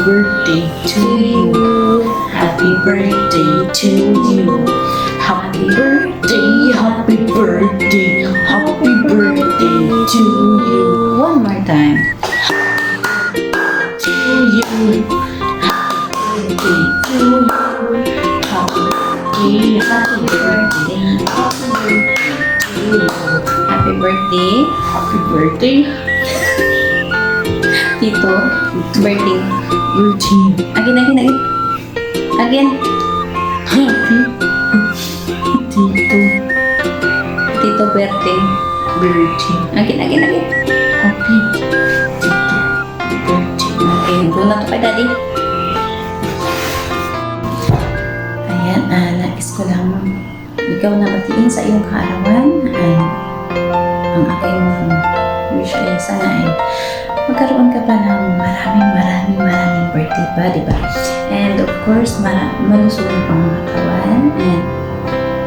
birthday to you. Happy birthday to you. Happy birthday, happy birthday, happy birthday to you. One more time. To you. Happy birthday to you. Happy birthday, happy birthday, happy birthday to you. Happy birthday. Happy birthday. Tito. Birthday. Routine. Again. Again. Happy Tito. Tito birthday. Birthday. Again. Happy Tito. Birthday. Okay, go na to kay daddy. Ayan, nais ko lang ikaw na batiin sa iyong kaarawan. Ang aking wish ay sana ay magkaroon ka pa ng maraming birthday pa, di ba? And of course, malusog pang mga katawan. And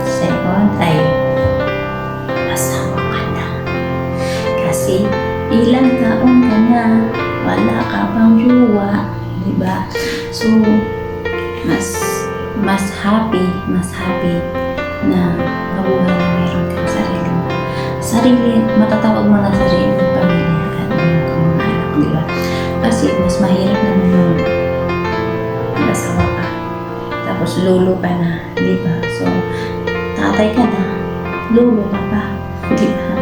second ay asawa ka na. Kasi ilang taon ka na, wala ka pang jowa, di ba? So, mas happy na mabuhay na mayroon kang sarili, matatawag mo na sarili ng pamilya at mayroon kang mga anak, di ba? Kasi mas mahirap naman yung mag-asawa ka, tapos lolo ka na, di ba? So, tatay ka na, lolo ka pa, di ba?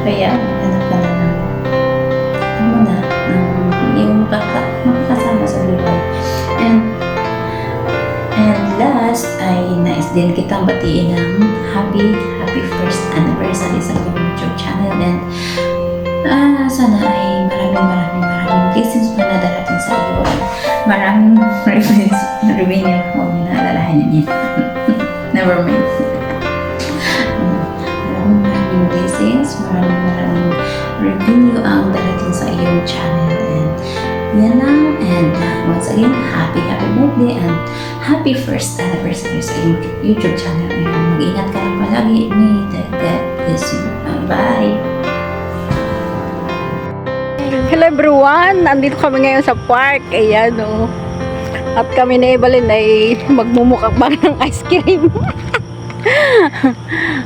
Kaya, maghanap ka na yung makakasama sa buhay. And last ay nais din kitang batiin ng happy first anniversary sa iyong YouTube channel. And sana ay maraming blessings pa na darating sa iyo. Maraming revenue. Huwag mo na alalahanin niya. Never mind. Maraming blessings, maraming revenue ang darating sa iyong channel. And yan lang. And once again, happy birthday and happy first anniversary sa iyong YouTube channel. Mag-ingat ka lang palagi. May God bless you. Bye! Hello everyone! Nandito kami ngayon sa park. Ayan o. At kami na Evelyn ay magmumukbang ng ice cream.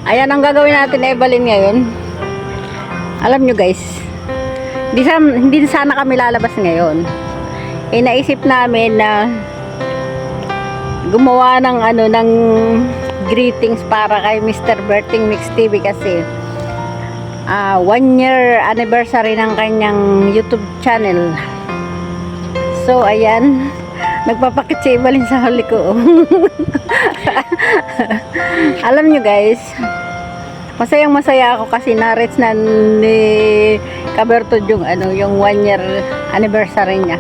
Ayan ang gagawin natin Evelyn ngayon. Alam nyo guys, hindi sana kami lalabas ngayon. Naisip namin na gumawa ng greetings para kay Mr. Berting Mix TV kasi 1 year anniversary ng kanyang YouTube channel. So ayan, nagpapakit si Evelyn sa huli ko. Alam nyo guys, masaya ako kasi na-reach na ni Kaberto yung 1 year anniversary niya.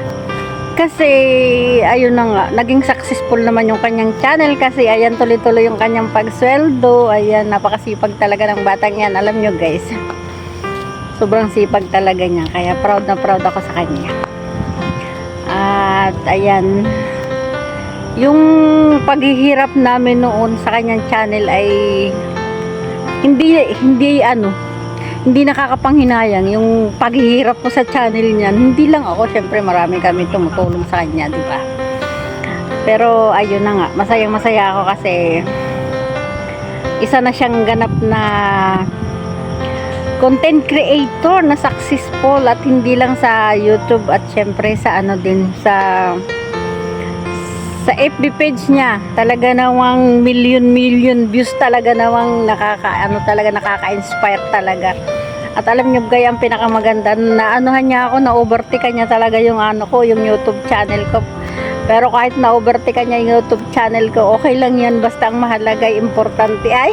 Kasi ayun na nga, naging successful naman yung kanyang channel kasi ayan tuloy-tuloy yung kanyang pagsweldo. Ayan, napakasipag talaga ng batang yan. Alam nyo guys, sobrang sipag talaga niya. Kaya proud na proud ako sa kanya. At ayan, yung paghihirap namin noon sa kanyang channel ay hindi nakakapanghinayang yung paghihirap ko sa channel niyan. Hindi lang ako, syempre marami kami tumutulong sa kanya, di ba? Pero ayun na nga, masayang-masaya ako kasi isa na siyang ganap na content creator na successful at hindi lang sa YouTube at syempre sa sa FB page niya. Talaga nawang million views, talaga nawang nakaka-inspire talaga. At alam niyo guys, ang pinakamaganda na niya ako, na overtake niya talaga yung yung YouTube channel ko. Pero kahit na overtake niya yung YouTube channel ko, okay lang yan, basta ang mahalaga, importante ay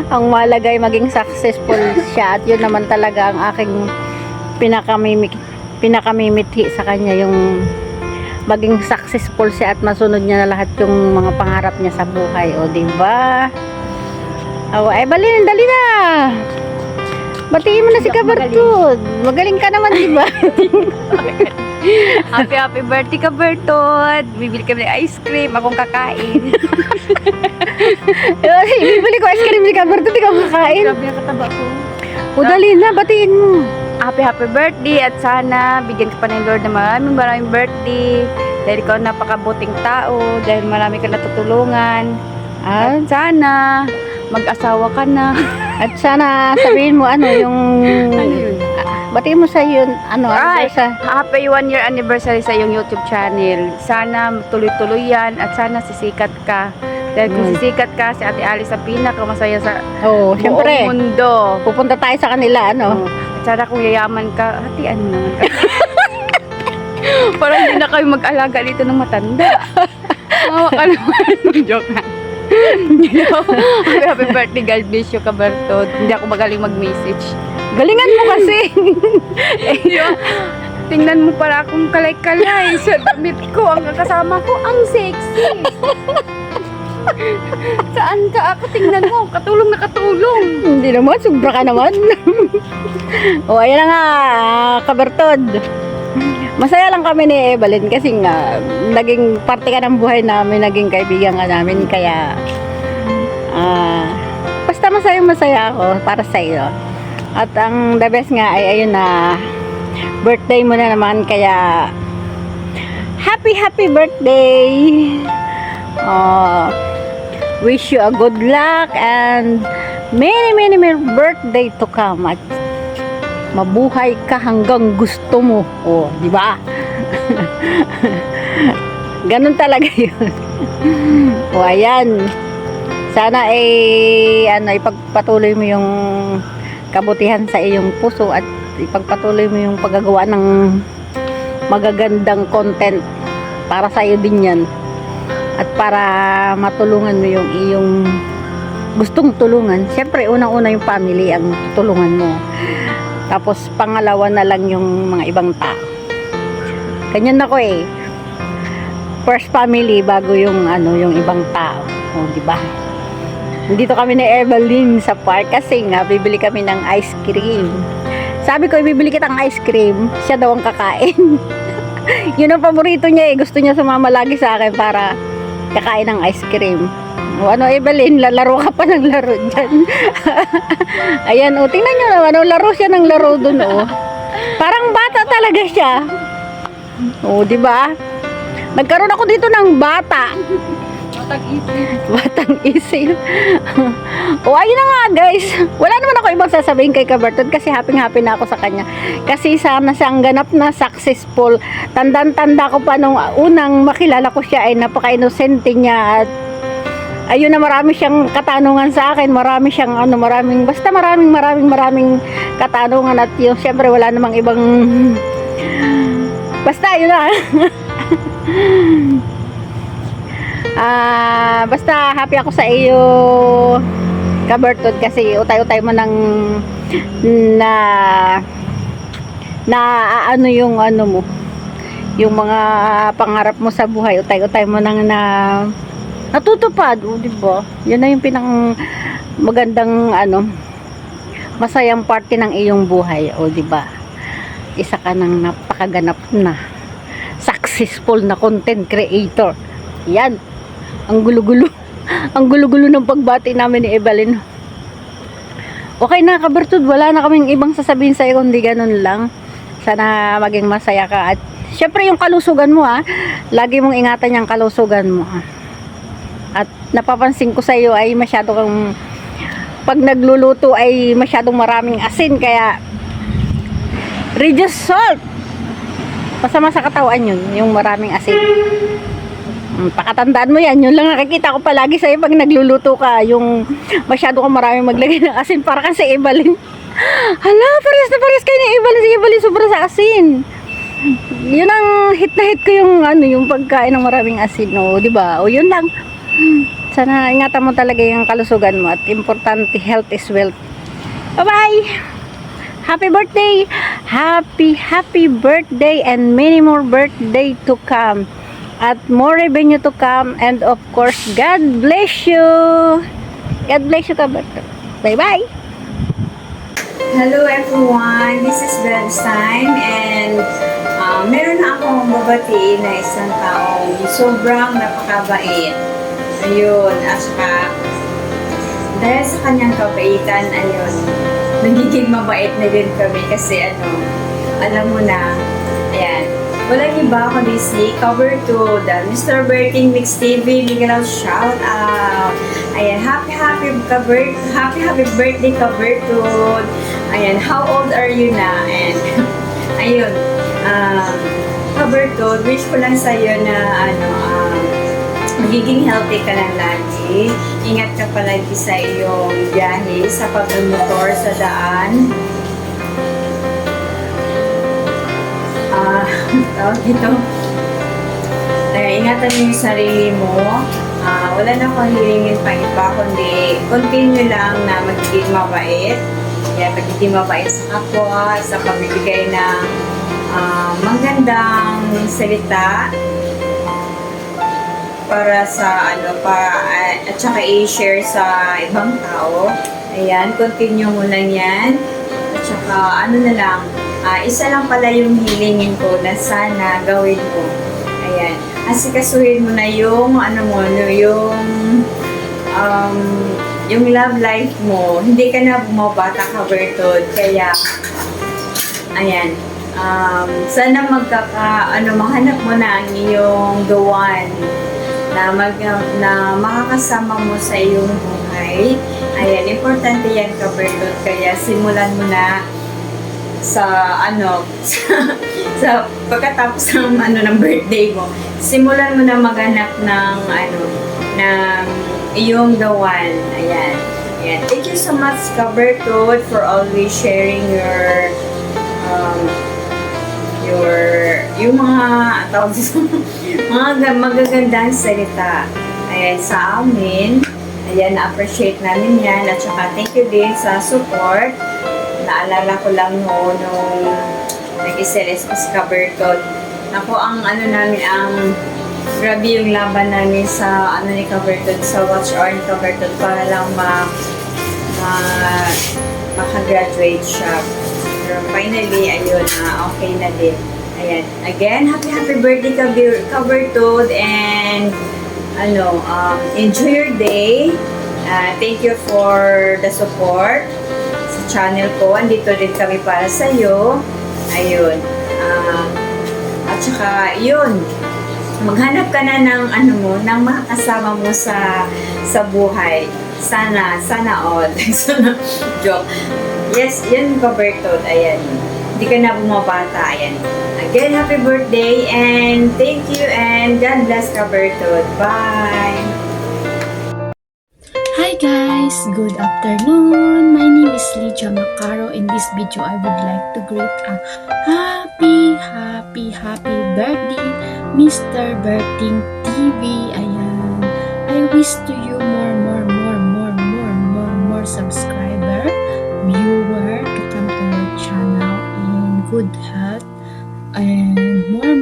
ang mahalaga ay maging successful siya. At yun naman talaga ang aking pinakamimithi sa kanya, yung maging successful siya at masunod niya na lahat yung mga pangarap niya sa buhay. O diba? Ay balin, dali na! Batiin mo na si Kabertud. Magaling ka naman, diba? Happy birthday Kabertud. Bibili kami ng ice cream, akong kakain. Bibili ko ice cream si Kabertud, ikaw kakain. Grabe ang kataba ko. O dali na, batiin mo. happy birthday at sana bigyan ka pa ng Lord ng maraming birthday dahil ikaw napakabuting tao, dahil marami ka natutulungan. At sana mag-asawa ka na. At sana sabihin mo ano yung batiin mo sa yun Ay, sa happy 1-year anniversary sa iyong YouTube channel. Sana tuloy-tuloy yan at sana sisikat ka. Dahil kung sisikat ka, si Ate Alice ang pinakamasaya sa syempre buong mundo. pupunta tayo sa kanila At sana kung yayaman ka, hatian naman ka. Parang hindi na kayo mag-alaga dito ng matanda. Mawa ka naman. Joke na. Happy birthday, God bless you, Kabartod. Hindi ako magaling mag-message. galingan mo kasi. Tingnan mo pala akong kalay-kalay sa damit ko. Ang kasama ko, ang sexy. Saan ka ako? Tingnan mo, katulong na katulong. Hindi naman, sobra ka naman. Ayan na nga, Kabartod. Masaya lang kami ni Evelyn kasi nga naging parte ka ng buhay namin, naging kaibigan ka namin, kaya basta masaya ako para sa iyo. At ang the best nga ay ayun na birthday mo na naman, kaya happy birthday. Wish you a good luck and many birthday to come, at mabuhay ka hanggang gusto mo. Di ba? Ganun talaga 'yun. Ayan. Sana ipagpatuloy mo yung kabutihan sa iyong puso at ipagpatuloy mo yung paggagawa ng magagandang content para sa iyo din 'yan. At para matulungan mo yung iyong gustong tulungan. Siyempre, unang-una yung family ang tulungan mo. Tapos pangalawa na lang yung mga ibang tao. Ganyan ako first family bago yung yung ibang tao. Di ba? Dito kami ni Evelyn sa park kasi nga bibili kami ng ice cream. Sabi ko, ibibili kitang ice cream, siya daw ang kakain. Yun ang paborito niya Gusto niya sumama lagi sa akin para kakain ng ice cream. Evelyn, lalaro ka pa ng laro dyan. Ayan, tingnan nyo naman, laro siya ng laro dun, Parang bata talaga siya. Di ba? Nagkaroon ako dito ng bata. Batang isip. Ayun na nga, guys. Wala naman ako ibang sasabihin kay Kabartod kasi happy na ako sa kanya. Kasi sana siyang ganap na successful. Tanda ko pa nung unang makilala ko siya ay napaka-inosente niya at ayun na, marami siyang katanungan sa akin, marami siyang maraming katanungan at yung syempre wala namang ibang basta yun na. Basta happy ako sa iyo, Kabartod, kasi utay-utay mo nang yung mo, yung mga pangarap mo sa buhay, utay-utay mo nang natutupad, diba? Yun na yung pinang magandang masayang parte ng iyong buhay, diba? Isa ka ng napakaganap na successful na content creator. Yan, ang gulo-gulo ng pagbati namin ni Evelyn. Okay na, Kabartod, wala na kaming ibang sasabihin sa iyo kundi ganun lang. Sana maging masaya ka at syempre yung kalusugan mo, lagi mong ingatan yung kalusugan mo, At napapansin ko sa iyo ay masyado kang, pag nagluluto ay masyadong maraming asin, kaya reduce salt. Masama sa katawan yun, yung maraming asin. Pakatandaan mo yan, yun lang nakikita ko palagi sa iyo pag nagluluto ka, yung masyado kang maraming maglagay ng asin, para kasi Evelyn. Hala, pares kayo ni Evelyn. Si Evelyn sobra sa asin. Yun ang hit na hit ko yung yung pagkain ng maraming asin, di ba? Yun lang. Sana ingatan mo talaga yung kalusugan mo at importante, health is wealth. Bye-bye! Happy birthday! Happy birthday and many more birthday to come. At more revenue to come, and of course, God bless you! God bless you, Kabartod. Bye-bye! Hello everyone, this is Bev's time and meron na akong babatiin na isang taong sobrang napakabait. Ayun, at saka dahil sa kanyang kabaitan, ayun, nagiging mabait na din kami kasi alam mo na, ayan, walang iba kundi si Cover to the Mr. Berting Mix TV. Bigyan ng shout out. Ayan, happy birthday Cover to. Ayan, how old are you na? And ayun, Cover to, wish ko lang sa'yo na magiging healthy ka lang lagi. Ingat ka palagi sa iyong biyahe sa pagmumotor sa daan. Tawag dito. Ingatan mo yung sarili mo. Wala na akong hilingin pa iba, kundi continue lang na magiging mabait. Yan, magiging mabait sa kapwa, sa pamibigay ng magandang salita para sa at saka i-share sa ibang tao. Ayan, continue mo lang yan. At saka na lang, isa lang pala yung hilingin ko na sana gawin mo. Ayan, asikasuhin mo na yung yung love life mo. Hindi ka na bumabata ka, Bertod. Kaya ayan, sana mahanap mo na ang iyong the one na makakasama mo sa iyong buhay. Ayan, importante yan, Bertod. Kaya simulan mo na sa sa pagkatapos ng birthday mo. Simulan mo na maghanap ng iyong the one. Ayan. Ayan. Thank you so much, Bertod, for always sharing yung mga mga magagandang salita. Ayan, sa amin. Ayan, na-appreciate namin yan. At saka thank you din sa support. Naalala ko lang nung nag-SMS pa si Bertod. Ako, namin, grabe yung laban namin sa ni Bertod, sa watch hour ni Bertod para lang makagraduate siya. Pero finally, ayun, okay na din. Ayan. Again, happy birthday Bertod, and enjoy your day. Thank you for the support sa channel ko. Andito din kami para sa iyo. Ayun. At saka, yun. Maghanap ka na ng ng makakasama mo sa buhay. Sana all. Joke. Yes, yan Bertod. Ayan. Hindi ka na bumabata. Ayan. Again, happy birthday and thank you and God bless Bertod. Bye! Hi guys! Good afternoon! My name is Lydia Macaro. In this video, I would like to greet a happy birthday, Mr. Berting TV. Ayan. I wish to you more subscriber, viewer to come to your channel in good health, and more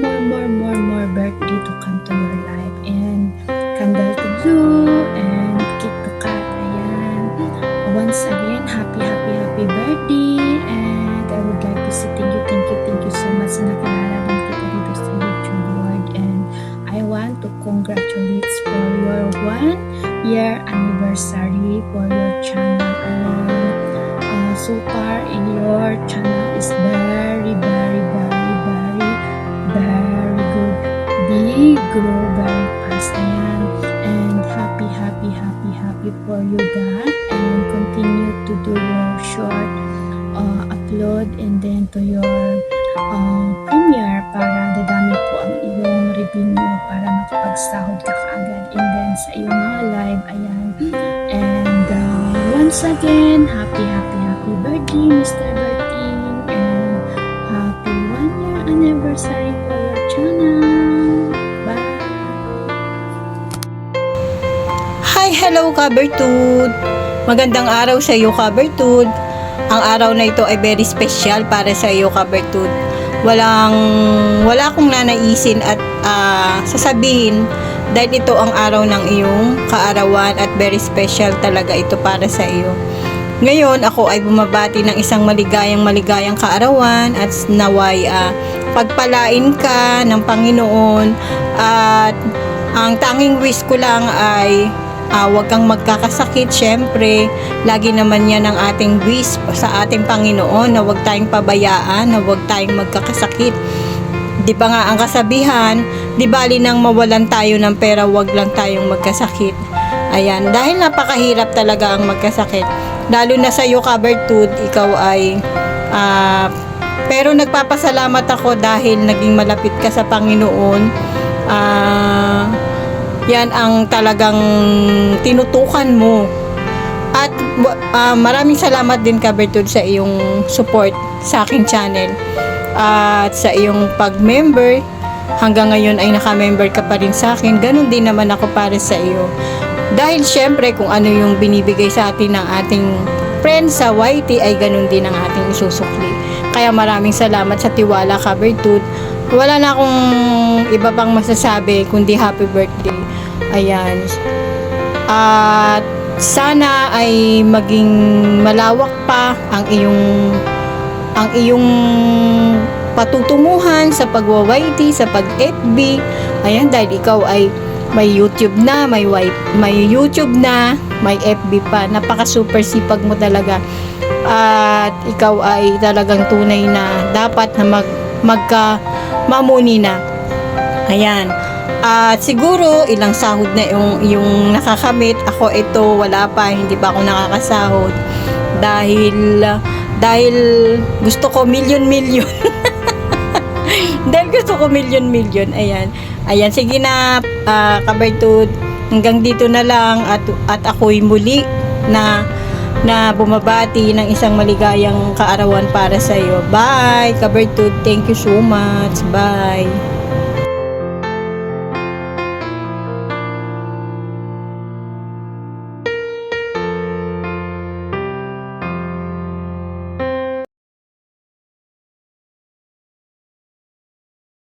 birthday to come to your life, and candle to blow and cake to cut. Ayan. Once again, happy birthday, and I would like to say thank you so much na nakilala din kita dito sa YouTube world, and I want to congratulate for your 1-year anniversary for your channel, and so far in your channel is very good. They grow very fast. Ayan. And happy for you that, and continue to do your short upload and then to your premiere para dadami po ang iyong revenue para makapagsahod ka kaagad, and then sa iyong mga live. Ayan. And once again, happy birthday, Mr. Berting, and happy 1-year anniversary for your channel. Bye! Hi! Hello, Bertod! Magandang araw sa iyo, Bertod. Ang araw na ito ay very special para sa iyo, Bertod. Wala akong nanaisin at sasabihin dahil ito ang araw ng iyong kaarawan at very special talaga ito para sa iyo. Ngayon, ako ay bumabati ng isang maligayang kaarawan at naway pagpalain ka ng Panginoon, at ang tanging wish ko lang ay Huwag kang magkakasakit. Syempre, lagi naman yan ang ating wish sa ating Panginoon na huwag tayong pabayaan, na huwag tayong magkakasakit. Di ba nga ang kasabihan, di bali nang mawalan tayo ng pera, huwag lang tayong magkasakit. Ayan, dahil napakahirap talaga ang magkasakit. Lalo na sa iyo, Kabertud, ikaw ay pero nagpapasalamat ako dahil naging malapit ka sa Panginoon. Yan ang talagang tinutukan mo. At maraming salamat din, Kabertud, sa iyong support sa aking channel. At sa iyong pag-member, hanggang ngayon ay naka-member ka pa rin sa akin. Ganon din naman ako para sa iyo. Dahil syempre kung ano yung binibigay sa atin ng ating friends sa YT ay ganon din ang ating isusukli. Kaya maraming salamat sa tiwala, Kabertud. Wala na akong iba pang masasabi kundi happy birthday. Ayan. At sana ay maging malawak pa ang iyong patutunguhan sa pagwa-YT, sa pag-FB. Ayan, dahil ikaw ay may YouTube na, may YouTube na, may FB pa. Napaka super sipag mo talaga. At ikaw ay talagang tunay na dapat na mamuni na. Ayan. At siguro ilang sahod na yung nakakamit. Ako ito, wala pa, hindi pa ako nakakasahod. Dahil gusto ko million. Dahil gusto ko million. Ayan, sige na, Kabertud, hanggang dito na lang at ako'y muli na bumabati ng isang maligayang kaarawan para sa iyo. Bye, Kabertud. Thank you so much. Bye.